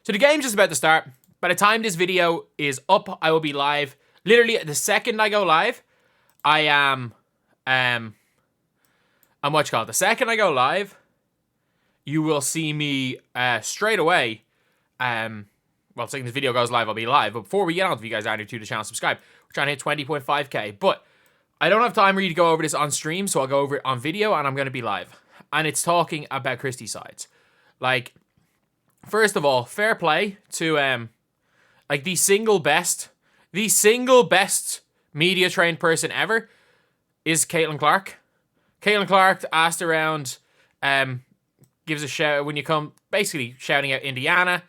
So the game's just about to start. By the time this video is up, I will be live. Literally, the second I go live, I am, the second I go live, you will see me straight away. Well, the second this video goes live, I'll be live. But before we get on, if you guys are new to the channel, subscribe. We're trying to hit 20.5k. But I don't have time really to go over this on stream, so I'll go over it on video, and I'm going to be live. And it's talking about Christie Sides. Like, first of all, fair play to like the single best media trained person ever is Caitlin Clark. Caitlin Clark asked around, gives a shout when you come, basically shouting out Indiana,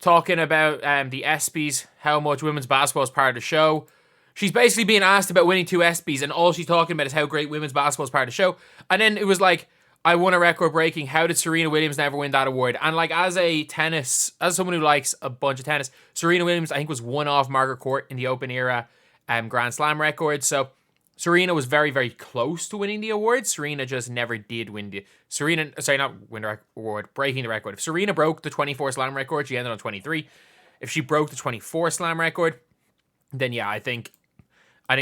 talking about the ESPYs, how much women's basketball is part of the show. She's basically being asked about winning 2 ESPYs, and all she's talking about is how great women's basketball is part of the show. And then it was like, I won a record breaking. How did Serena Williams never win that award? And like, as someone who likes a bunch of tennis, Serena Williams, I think, was one off Margaret Court in the Open era Grand Slam record. So Serena was very, very close to winning the award. Serena just never did win the award, breaking the record. If Serena broke the 24 slam record, she ended on 23. If she broke the 24 slam record, then yeah, I think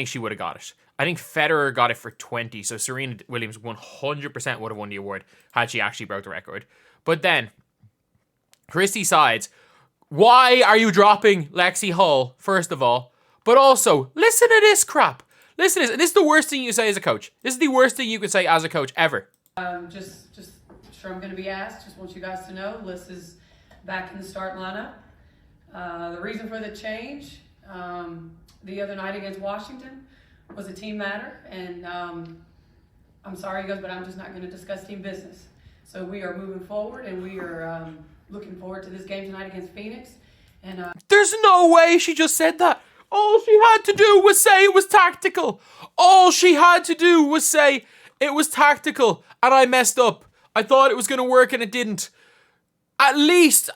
she would have got it. I think Federer got it for 20, so Serena Williams 100% would have won the award had she actually broke the record. But then, Christie Sides, why are you dropping Lexi Hull, first of all? But also, listen to this crap. Listen to this. And this is the worst thing you can say as a coach. This is the worst thing you can say as a coach ever. Just sure I'm going to be asked. Just want you guys to know, Liz is back in the start lineup. The reason for the change, the other night against Washington, was a team matter, and I'm sorry, guys, but I'm just not going to discuss team business. So we are moving forward, and we are looking forward to this game tonight against Phoenix. And there's no way she just said that. All she had to do was say it was tactical. All she had to do was say it was tactical, and I messed up. I thought it was going to work, and it didn't. At least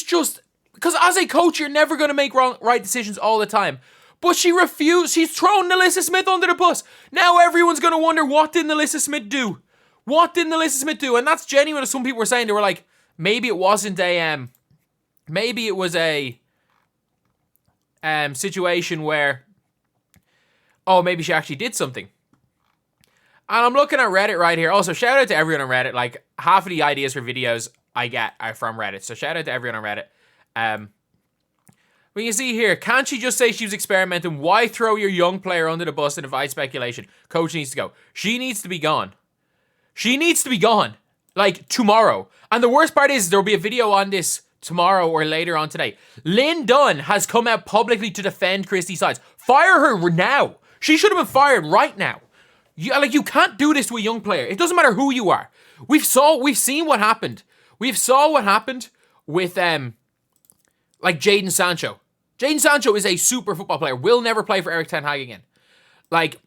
just because as a coach, you're never going to make right decisions all the time. But she refused. She's thrown Nalyssa Smith under the bus. Now everyone's going to wonder, what did Nalyssa Smith do? What did Nalyssa Smith do? And that's genuine, as some people were saying. They were like, maybe it wasn't a, maybe it was a situation where, oh, maybe she actually did something. And I'm looking at Reddit right here. Also, shout out to everyone on Reddit. Like, half of the ideas for videos I get are from Reddit. So shout out to everyone on Reddit. When you see here, can't she just say she was experimenting? Why throw your young player under the bus and invite speculation? Coach needs to go. She needs to be gone. She needs to be gone. Like, tomorrow. And the worst part is, there'll be a video on this tomorrow or later on today. Lynn Dunn has come out publicly to defend Christie Sides. Fire her now. She should have been fired right now. You can't do this to a young player. It doesn't matter who you are. We've seen what happened. We've saw what happened with like Jadon Sancho. Jadon Sancho is a super football player. Will never play for Eric Ten Hag again. Like,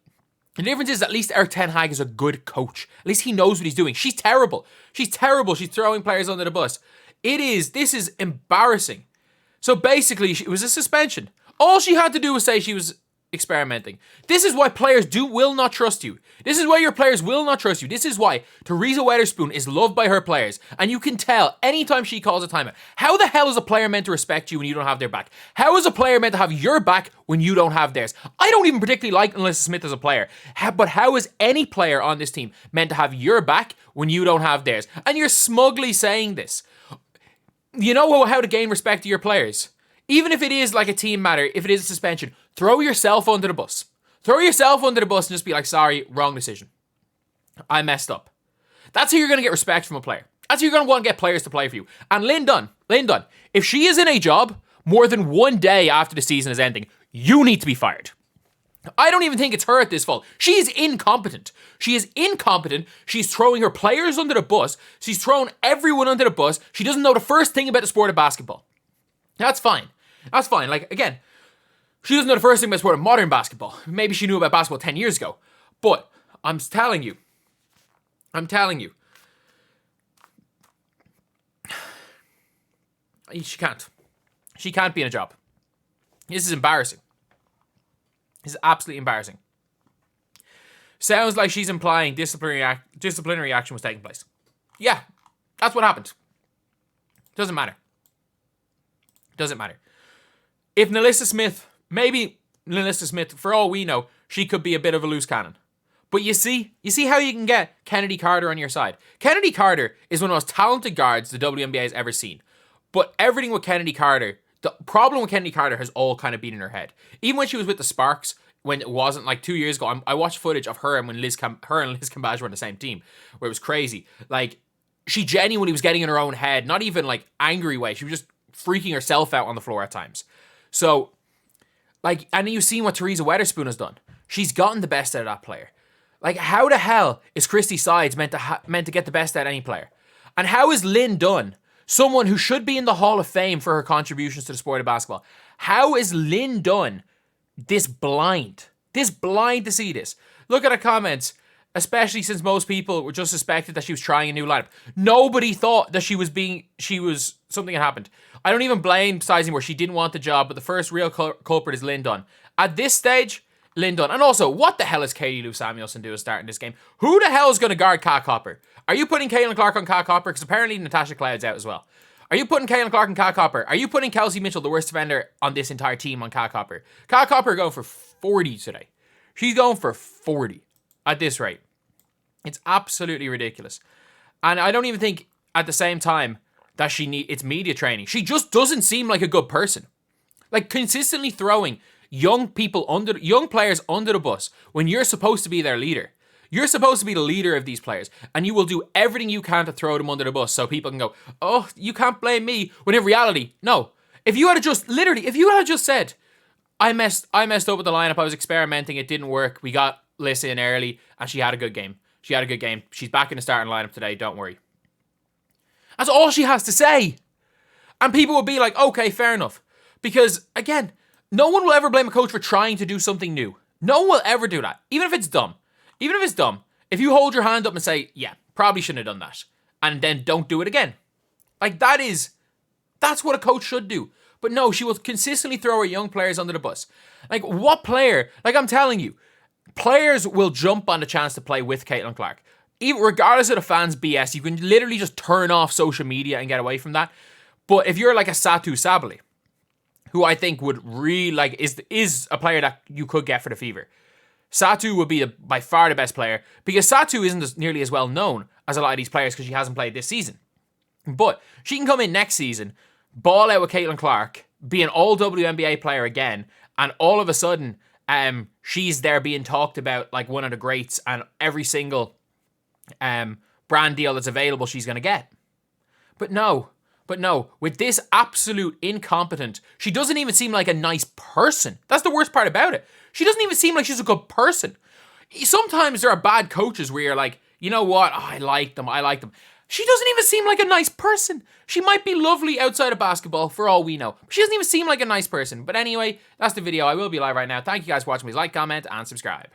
the difference is at least Eric Ten Hag is a good coach. At least he knows what he's doing. She's terrible. She's terrible. She's throwing players under the bus. This is embarrassing. So basically, it was a suspension. All she had to do was say she was experimenting. This is why players will not trust you. This is why your players will not trust you. This is why Teresa Weatherspoon is loved by her players. And you can tell anytime she calls a timeout. How the hell is a player meant to respect you when you don't have their back? How is a player meant to have your back when you don't have theirs? I don't even particularly like Nalyssa Smith as a player. But how is any player on this team meant to have your back when you don't have theirs? And you're smugly saying this. You know how to gain respect to your players. Even if it is like a team matter, if it is a suspension, throw yourself under the bus. Throw yourself under the bus and just be like, sorry, wrong decision. I messed up. That's how you're going to get respect from a player. That's how you're going to want to get players to play for you. And Lynn Dunn, if she is in a job more than one day after the season is ending, you need to be fired. I don't even think it's her at this fault. She is incompetent. She is incompetent. She's throwing her players under the bus. She's thrown everyone under the bus. She doesn't know the first thing about the sport of basketball. That's fine. That's fine. Like, again, she doesn't know the first thing about the sport of modern basketball. Maybe she knew about basketball 10 years ago. But I'm telling you, she can't. She can't be in a job. This is embarrassing. This is absolutely embarrassing. Sounds like she's implying disciplinary action was taking place. Yeah, that's what happened. Doesn't matter. Doesn't matter. If Nalyssa Smith, maybe Nalyssa Smith, for all we know, she could be a bit of a loose cannon. But you see how you can get Kennedy Carter on your side. Kennedy Carter is one of the most talented guards the WNBA has ever seen. But everything with Kennedy Carter, the problem with Kennedy Carter has all kind of been in her head. Even when she was with the Sparks, when it wasn't like 2 years ago, I watched footage of her and when Liz Cambage were on the same team, where it was crazy. Like, she genuinely was getting in her own head, not even like angry way. She was just freaking herself out on the floor at times. So, like, and you've seen what Teresa Weatherspoon has done. She's gotten the best out of that player. Like, how the hell is Christie Sides meant to get the best out of any player? And how is Lynn Dunn, someone who should be in the Hall of Fame for her contributions to the sport of basketball, how is Lynn Dunn this blind to see this? Look at the comments, especially since most people were just suspected that she was trying a new lineup. Nobody thought that something had happened. I don't even blame Sizing where she didn't want the job, but the first real culprit is Lynn Dunn. At this stage, Lynn Dunn. And also, what the hell is Katie Lou Samuelson doing starting this game? Who the hell is going to guard Kat Copper? Are you putting Caitlin Clark on Kat Copper? Because apparently Natasha Cloud's out as well. Are you putting Caitlin Clark on Kat Copper? Are you putting Kelsey Mitchell, the worst defender on this entire team, on Kat Copper? Kat Copper going for 40 today. She's going for 40 at this rate. It's absolutely ridiculous. And I don't even think at the same time that it's media training. She just doesn't seem like a good person. Like, consistently throwing young players under the bus when you're supposed to be their leader. You're supposed to be the leader of these players, and you will do everything you can to throw them under the bus so people can go, oh, you can't blame me. When in reality, no. If you had just said, I messed up with the lineup, I was experimenting, it didn't work, we got Lyssa in early, and she had a good game. She's back in the starting lineup today, don't worry. That's all she has to say. And people will be like, okay, fair enough. Because, again, no one will ever blame a coach for trying to do something new. No one will ever do that, even if it's dumb. If you hold your hand up and say, yeah, probably shouldn't have done that, and then don't do it again. Like, that's what a coach should do. But no, she will consistently throw her young players under the bus. Like, what player? Like, I'm telling you, players will jump on the chance to play with Caitlin Clark. Even regardless of the fans' BS, you can literally just turn off social media and get away from that. But if you're like a Satu Sabali, who I think would really is a player that you could get for the Fever. Satu would be by far the best player because Satu isn't nearly as well known as a lot of these players because she hasn't played this season. But she can come in next season, ball out with Caitlin Clark, be an all WNBA player again, and all of a sudden, she's there being talked about like one of the greats, and every single brand deal that's available she's going to get. But no, with this absolute incompetent, she doesn't even seem like a nice person. That's the worst part about it. She doesn't even seem like she's a good person. Sometimes there are bad coaches where you're like, you know what? Oh, I like them. She doesn't even seem like a nice person. She might be lovely outside of basketball for all we know. But she doesn't even seem like a nice person. But anyway, that's the video. I will be live right now. Thank you guys for watching. Please like, comment, and subscribe.